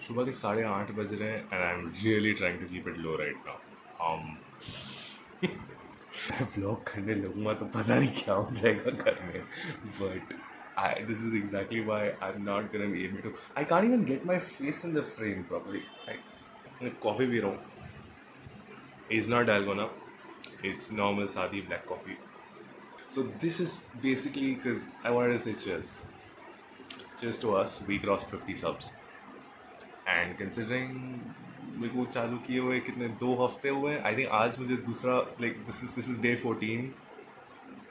सुबह के 8:30 बज रहे हैं and I'm really trying to keep it low right now. मैं vlog करने लगूंगा तो पता नहीं क्या हो जाएगा घर में, but this is exactly why I'm not gonna be able to. I can't even get my face in the frame properly. मैं coffee पी रहा हूँ. It's not dalgona. It's normal Sadi black coffee. So this is basically because I wanted to say cheers. Cheers to us. We crossed 50 subs. And considering मेरे को चालू किए हुए कितने 2 हफ्ते हुए. आई थिंक आज मुझे दूसरा like this is day 14.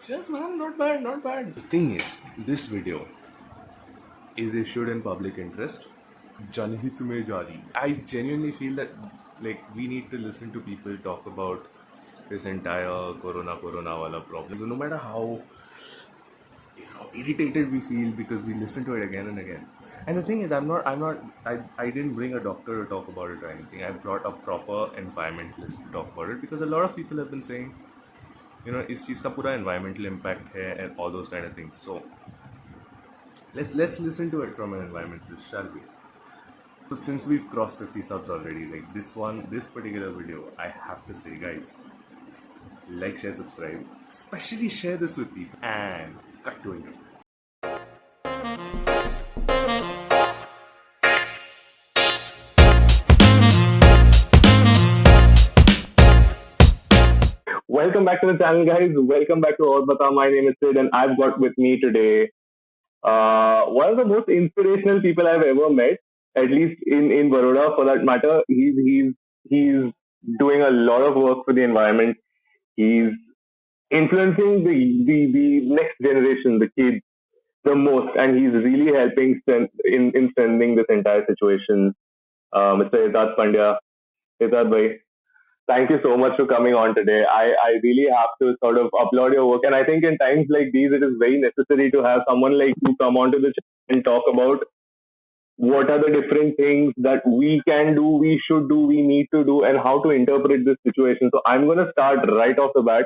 Just man, not bad, not bad. The thing is this video is issued in public interest, जनहित में जारी. आई genuinely feel that like we need to listen to people talk about this entire corona wala problem. So no matter how irritated we feel because we listen to it again and again. And the thing is, I didn't bring a doctor to talk about it or anything. I brought a proper environmentalist to talk about it because a lot of people have been saying, इस चीज़ का पूरा environmental impact है and all those kind of things. So let's listen to it from an environmentalist, shall we? So since we've crossed 50 subs already, like this particular video, I have to say, guys, like, share, subscribe, especially share this with people, and cut to intro. Welcome back to the channel, guys. Welcome back to Bata. My name is Sid, and I've got with me today one of the most inspirational people I've ever met, at least in Vadodara for that matter. He's doing a lot of work for the environment. He's influencing the next generation, the kids, the most, and he's really helping in strengthening this entire situation. Mr. Hitarth Pandya, Hitarth bhai, thank you so much for coming on today. I really have to sort of applaud your work. And I think in times like these, it is very necessary to have someone like you come onto the channel and talk about what are the different things that we can do, we should do, we need to do, and how to interpret this situation. So I'm going to start right off the bat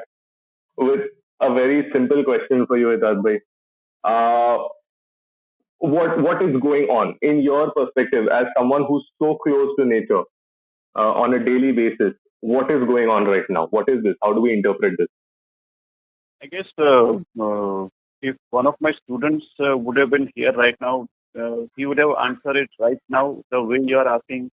with a very simple question for you, Hitarth bhai. Uh, what is going on in your perspective as someone who's so close to nature on a daily basis? What is going on right now? What is this? How do we interpret this? I guess if one of my students would have been here right now, he would have answered it right now the way you are asking.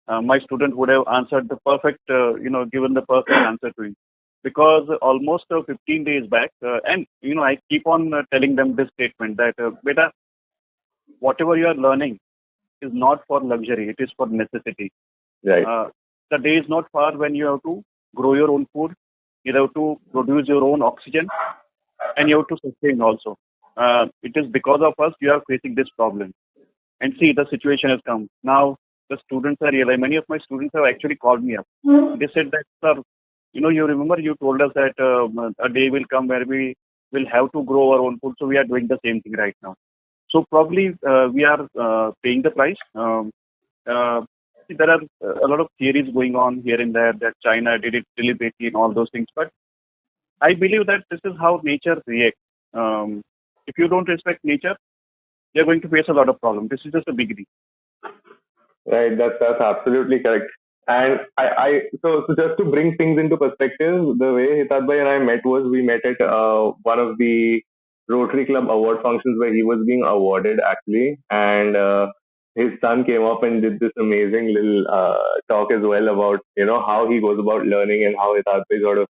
My student would have answered the perfect, given the perfect answer to it. Because almost 15 days back, and I keep on telling them this statement that, beta, whatever you are learning is not for luxury; it is for necessity. Right. The day is not far when you have to grow your own food, you have to produce your own oxygen, and you have to sustain also. It is because of us you are facing this problem. And see, the situation has come. Now, the students are realizing, many of my students have actually called me up. They said that, sir, you remember you told us that a day will come where we will have to grow our own food, so we are doing the same thing right now. So probably we are paying the price. There are a lot of theories going on here and there that China did it deliberately and all those things. But I believe that this is how nature reacts. If you don't respect nature, you're going to face a lot of problems. This is just a beginning. Right. That's absolutely correct. And so just to bring things into perspective, the way Hitarth bhai and I met was we met at one of the Rotary Club award functions where he was being awarded actually, and his son came up and did this amazing little talk as well about how he goes about learning and how Hitarth bhai sort of.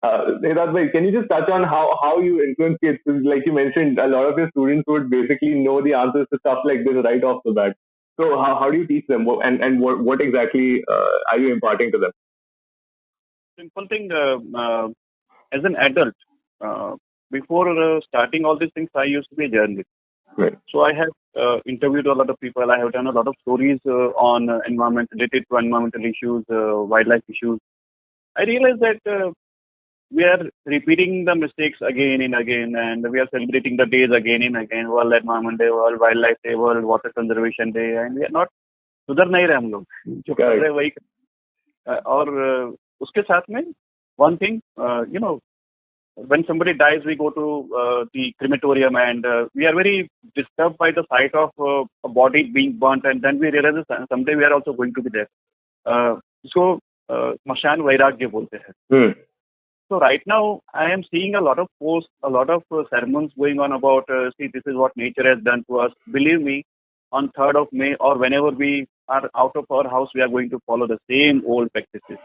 Hitarth bhai, can you just touch on how you influence kids? Like you mentioned, a lot of your students would basically know the answers to stuff like this right off the bat. So how do you teach them, and what exactly are you imparting to them? Simple thing, as an adult, before starting all these things, I used to be a journalist. Right. So I have interviewed a lot of people. I have done a lot of stories on environment related to environmental issues, wildlife issues. I realized that we are repeating the mistakes again and again, and we are celebrating the days again and again. World Environment Day, World Wildlife Day, World Water Conservation Day, and we are not सुधर नहीं रहे हम लोग जो कर रहे वही और उसके साथ में one thing when somebody dies, we go to the crematorium, and we are very disturbed by the sight of a body being burnt, and then we realize that someday we are also going to be there. So, Smashan Vairagya bolte hai. So right now, I am seeing a lot of posts, a lot of sermons going on about, see, this is what nature has done to us. Believe me, on 3rd of May or whenever we are out of our house, we are going to follow the same old practices.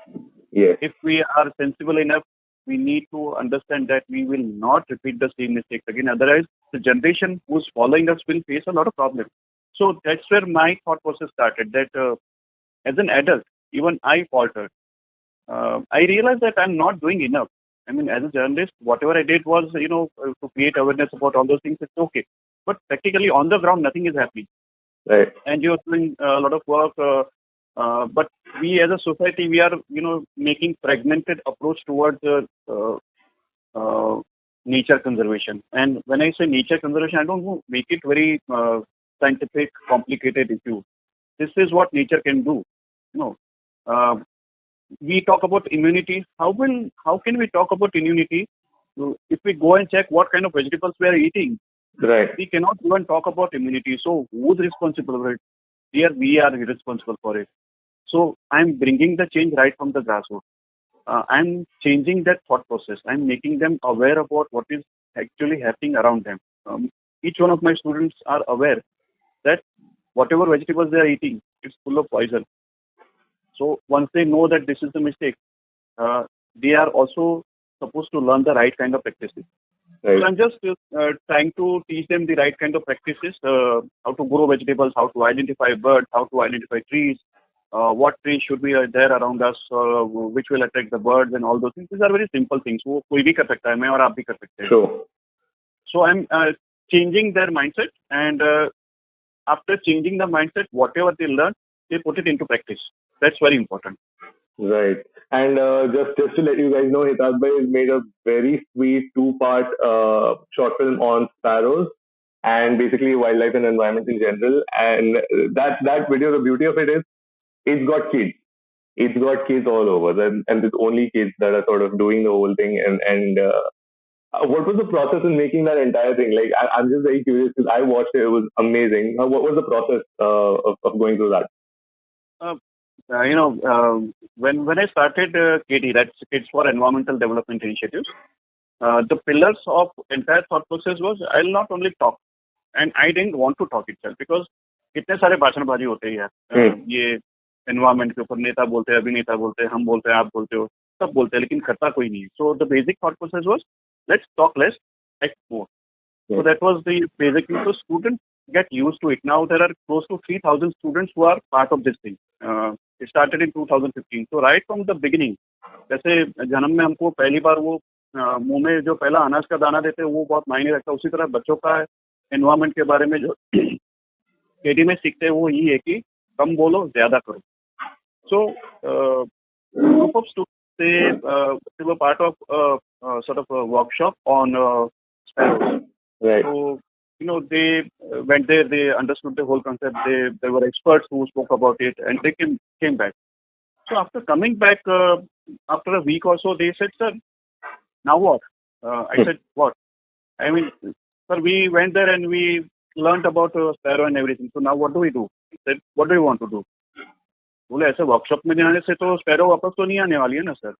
Yes. If we are sensible enough, we need to understand that we will not repeat the same mistakes again. Otherwise, the generation who's following us will face a lot of problems. So that's where my thought process started, that as an adult, even I faltered. I realized that I'm not doing enough. I mean, as a journalist, whatever I did was, to create awareness about all those things, it's okay. But practically on the ground, nothing is happening. Right. And you're doing a lot of work, but we as a society, we are, making fragmented approach towards nature conservation. And when I say nature conservation, I don't make it very scientific, complicated issue. This is what nature can do. We talk about immunity. How can we talk about immunity if we go and check what kind of vegetables we are eating? Right. We cannot even talk about immunity. So who's responsible for it? Here we are responsible for it. So I'm bringing the change right from the grassroots. I'm changing that thought process. I'm making them aware about what is actually happening around them. Each one of my students are aware that whatever vegetables they are eating, it's full of poison. So once they know that this is the mistake, they are also supposed to learn the right kind of practices. Right. So I'm just trying to teach them the right kind of practices, how to grow vegetables, how to identify birds, how to identify trees, what trees should be there around us, which will attract the birds and all those things. These are very simple things. वो कोई भी कर सकता है, मैं और आप भी कर सकते हैं. Sure. So I'm changing their mindset, and after changing the mindset, whatever they learn, they put it into practice. That's very important. Right. And just to let you guys know, Hitarth bhai has made a very sweet 2-part short film on sparrows and basically wildlife and environment in general. And that video, the beauty of it is, it's got kids. It's got kids all over, and it's only kids that are sort of doing the whole thing. And what was the process in making that entire thing? Like, I'm just very curious because I watched it. It was amazing. What was the process of going through that? When I started KD, that's Kids for Environmental Development Initiatives, the pillars of entire thought process was I'll not only talk, and I didn't want to talk itself because कितने सारे भाषणबाजी होते हैं यार. ये environment के ऊपर नेता बोलते हैं, अभिनेता बोलते हैं, हम बोलते हैं, आप बोलते हो, सब बोलते हैं, लेकिन करता कोई नहीं. So the basic thought process was let's talk less, act more. So that was the basic thing. So students get used to it. Now there are close to 3,000 students who are part of this thing. It started in 2015. So right from the beginning, जैसे जन्म में हमको पहली बार वो मुंह में जो पहला अनाज का दाना देते हैं वो बहुत मायने रखता है. उसी तरह बच्चों का एनवायरमेंट के बारे में जो केडी में सीखते हैं वो यही है कि कम बोलो ज्यादा करो. So group of students they were part of sort of a workshop on sparrows. Right. So they went there, they understood the whole concept. There were experts who spoke about it, and they came back. So after coming back, after a week or so, they said, "Sir, now what?" I said, "What?" I mean, sir, we went there and we learned about sparrow and everything. So now what do we do? He said, "What do you want to do?" बोले ऐसे workshop में जाने से तो sparrow वापस तो नहीं आने वाली है ना sir.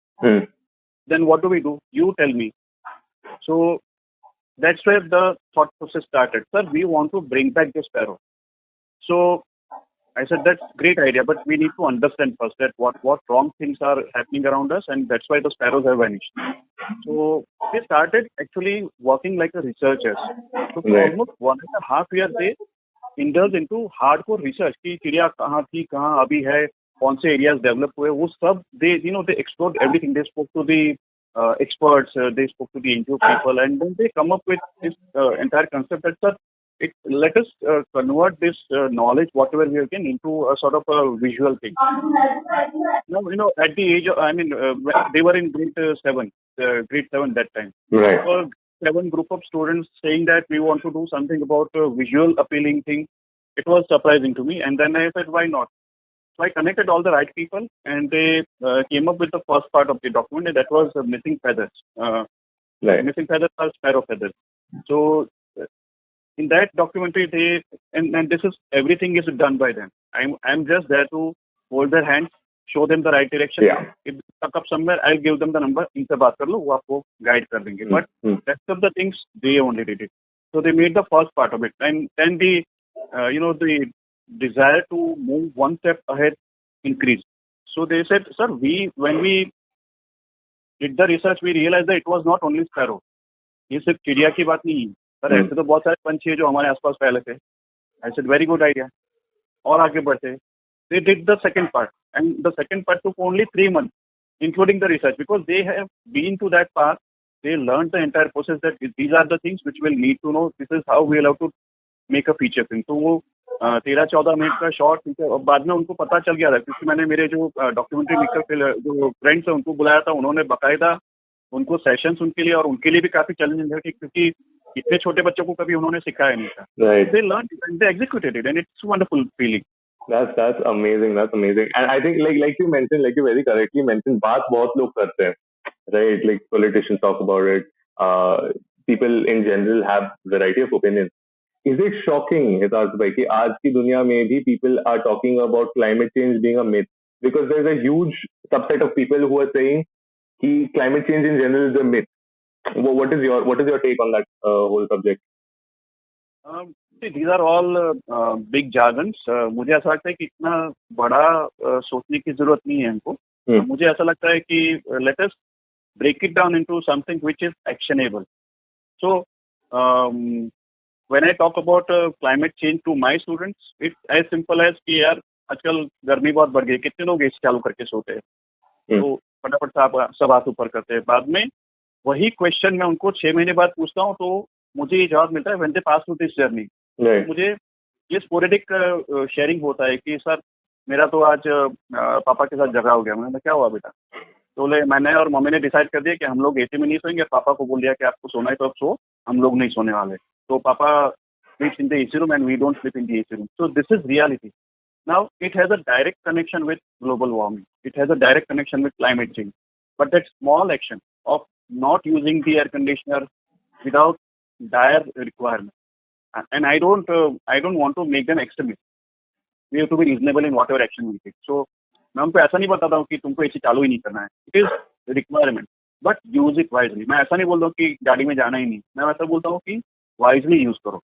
Then what do we do? You tell me. So that's where the thought process started. Sir, we want to bring back the sparrow. So I said that's great idea, but we need to understand first that what wrong things are happening around us, and that's why the sparrows have vanished. So they started actually working like a researchers. So for almost 1.5 years they indulged into hardcore research कि चिड़िया कहाँ थी, कहाँ अभी है, कौन से areas develop हुए, वो सब they explored everything. They spoke to the experts, they spoke to the NGO people, and then they come up with this entire concept that, sir, let us convert this knowledge, whatever we have gained, into a sort of a visual thing. Now, at the age of, when they were in grade 7 that time. Right. So 7 group of students saying that we want to do something about a visual appealing thing. It was surprising to me, and then I said, why not? So I connected all the right people, and they came up with the first part of the document, and that was missing feathers. Right. Missing feathers are sparrow feathers. So in that documentary, they and this is everything is done by them. I'm just there to hold their hands, show them the right direction. Yeah. If they stuck up somewhere, I'll give them the number. इनसे बात कर लो, वो आपको guide कर देंगे. But rest of the things they only did it. So they made the first part of it, and then the the desire to move one step ahead increased. So they said, sir, when we did the research, we realized that it was not only sparrow. ये सिर्फ चिड़िया की बात नहीं है sir, ऐसे तो बहुत सारे पंछी है जो हमारे आसपास पहले थे. I said very good idea. और आगे बढ़ते. They did the second part, and the second part took only 3 months, including the research, because they have been to that path. They learned the entire process that these are the things which we'll need to know. This is how we'll have to make a feature film. तो वो 13-14 minute का short feature, और बाद में उनको पता चल गया था, क्योंकि मैंने मेरे जो डॉक्यूमेंट्री मेकर जो फ्रेंड्स है उनको बुलाया था. उन्होंने बाकायदा उनको सेशंस उनके लिए, और उनके लिए भी काफी चैलेंजिंग है, क्योंकि इतने छोटे बच्चों को कभी उन्होंने सिखाया नहीं था. Right. They learned it and they executed it, and it's a wonderful feeling. That's amazing. That's amazing. And I think like you mentioned, like you very correctly mentioned, बात बहुत लोग करते हैं, right? Like politicians talk about it. People in general have variety of opinions. Is it shocking, Hitarth bhai, कि आज की दुनिया में भी people are talking about climate change being a myth? Because there's a huge subset of people who are saying कि climate change in general is a myth. What is your take on that whole subject? See, these are all big jargons. मुझे ऐसा लगता है कि इतना बड़ा सोचने की जरूरत नहीं है इनको. मुझे ऐसा लगता है कि let us break it down into something which is actionable. So when I talk about climate change to my students, it's as simple as कि यार आजकल गर्मी बहुत बढ़ गई, कितने लोग एसी चालू करके सोते हैं, तो फटाफट सब हाथ ऊपर करते हैं. बाद में वही क्वेश्चन मैं उनको 6 महीने बाद पूछता हूँ, तो मुझे ये जवाब मिलता है when they pass through this journey. मुझे ये स्पोरेडिक शेयरिंग होता है कि सर मेरा तो आज पापा के साथ झगड़ा हो गया. मैंने क्या हुआ बेटा? तो मैंने और मम्मी ने डिसाइड कर दिया कि हम लोग एसी में नहीं सोएंगे. पापा को बोल दिया कि आपको सोना है तो आप सो, हम लोग नहीं सोने वाले. तो पापा sleeps in the AC room and we don't sleep in the AC room. So this is reality. Now it has a direct connection with global warming. It has a direct connection with climate change. But that small action of not using the air conditioner without dire requirement, and I don't want to make them extremists. We have to be reasonable in whatever action we take. So मैं उनको ऐसा नहीं बताता हूँ कि तुमको AC चालू ही नहीं करना है. It is requirement, but use it wisely. मैं ऐसा नहीं बोलता हूँ कि गाड़ी में जाना ही नहीं. मैं ऐसा बोलता हूँ कि वाइजली यूज करो,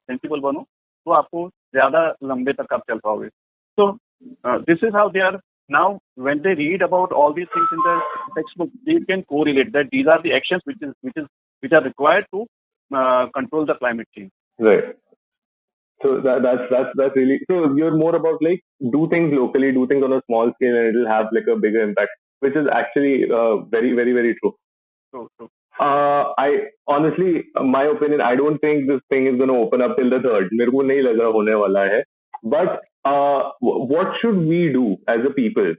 सेंसिबल बनो, तो आपको ज्यादा लंबे तक आप चल पाओगे. So this is how they are now. When they read about all these things in the textbook, they can correlate that these are the actions which are required to control the climate change. Right. So that's really, so you're more about like do things locally, do things on a small scale, and it'll have like a bigger impact, which is actually very very very true. True. I honestly, my opinion, I don't think this thing is going to open up till the 3rd. मेरे को नहीं लग रहा होने वाला है. But what should we do as a people?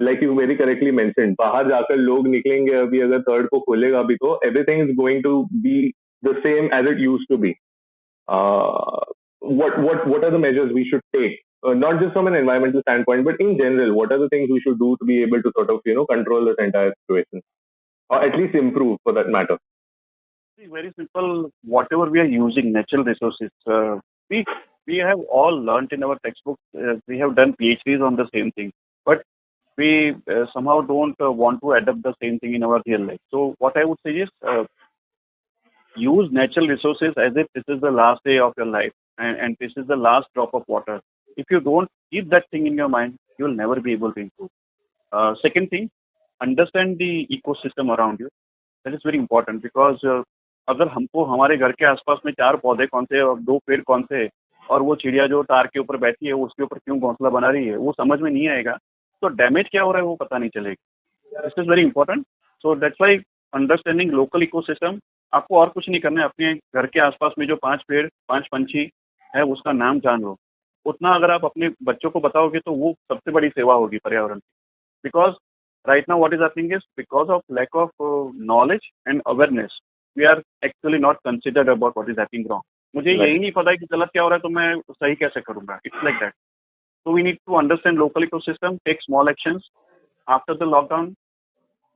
Like you very correctly mentioned, बाहर जाकर लोग निकलेंगे अभी, अगर 3rd को खुलेगा भी तो everything is going to be the same as it used to be. What are the measures we should take? Not just from an environmental standpoint, but in general, what are the things we should do to be able to sort of, control this entire situation? Or at least improve for that matter? Very simple. Whatever we are using, natural resources, we have all learnt in our textbooks. We have done PhDs on the same thing, but we somehow don't want to adapt the same thing in our real life. So what I would say is use natural resources as if this is the last day of your life, and this is the last drop of water. If you don't keep that thing in your mind, you will never be able to improve. Second thing, understand the ecosystem around you. That is very important, because अगर हमको हमारे घर के आसपास में 4 पौधे कौन से और 2 पेड़ कौन से, और वो चिड़िया जो तार के ऊपर बैठी है उसके ऊपर क्यों घोंसला बना रही है, वो समझ में नहीं आएगा, तो डैमेज क्या हो रहा है वो पता नहीं चलेगा. This is very important. So that's why understanding local ecosystem. आपको और कुछ नहीं करना है, अपने घर के आसपास में जो 5 पेड़ 5 पंछी है उसका नाम जान लो. उतना अगर आप अपने बच्चों को बताओगे तो वो सबसे बड़ी सेवा होगी पर्यावरण की. Because right now what is happening is, because of lack of knowledge and awareness, we are actually not considered about what is happening wrong. मुझे यही नहीं पता है कि गलत क्या हो रहा है, तो मैं सही कैसे करूंगा. It's like that. So we need to understand local ecosystem, take small actions. After the lockdown,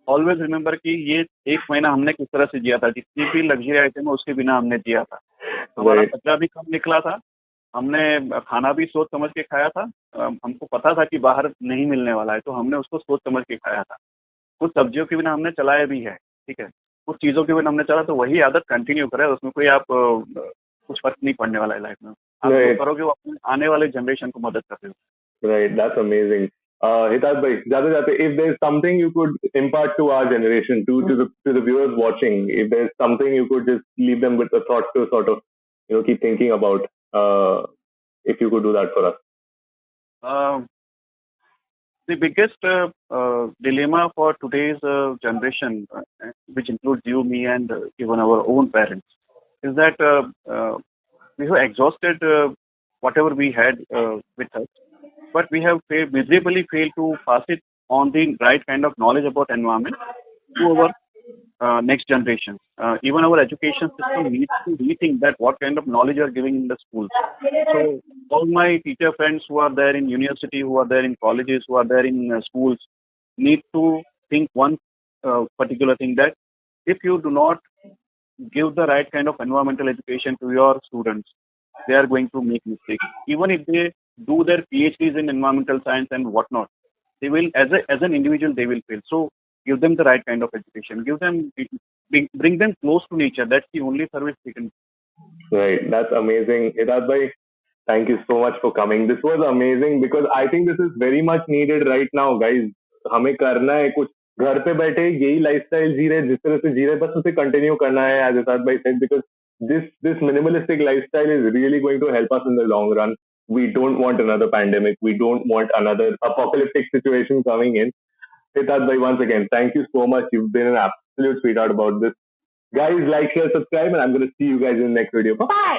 always remember कि ये 1 महीना हमने किस तरह से जिया था, जितनी भी लग्जरी आइटम है उसके बिना हमने जिया था। हमारा Right. खर्चा भी कम निकला था, हमने खाना भी सोच समझ के खाया था। हमको पता था कि बाहर नहीं मिलने वाला है, तो हमने उसको सोच समझ के खाया था। कुछ सब्जियों के बिना हमने चलाया भी है, ठीक है, कुछ चीज़ों के बिना हमने चला, तो वही आदत कंटिन्यू करें, उसमें कोई आप कुछ फर्क नहीं पड़ने वाला है लाइफ में। आप जो Right. करोगे वो अपने आने वाले जनरेशन को मदद कर रहे हो। Right. That's amazing. Hitarth bhai, jate jate, if there's something you could impart to our generation, to the viewers watching, if there's something you could just leave them with a thought to sort of, keep thinking about, if you could do that for us. The biggest dilemma for today's generation, which includes you, me, and even our own parents, is that we have exhausted whatever we had with us, but we have miserably failed to pass it on the right kind of knowledge about environment to our next generation. Even our education system needs to rethink that what kind of knowledge you are giving in the schools. So all my teacher friends who are there in university, who are there in colleges, who are there in schools, need to think one particular thing, that if you do not give the right kind of environmental education to your students, they are going to make mistakes. Even if they do their PhDs in environmental science and whatnot, they will, as an individual, they will fail. So give them the right kind of education. Give them, bring them close to nature. That's the only service we can. Right. That's amazing. Hitarth bhai, thank you so much for coming. This was amazing because I think this is very much needed right now, guys. हमें करना है कुछ, घर पे बैठे यही lifestyle जी रहे, जिस तरह से जी रहे, बस उसे कंटिन्यू करना है, as Hitarth bhai said, because this minimalistic lifestyle is really going to help us in the long run. We don't want another pandemic. We don't want another apocalyptic situation coming in. Hitarth bhai, once again, thank you so much. You've been an absolute sweetheart about this. Guys, like, share, subscribe, and I'm going to see you guys in the next video. Bye bye.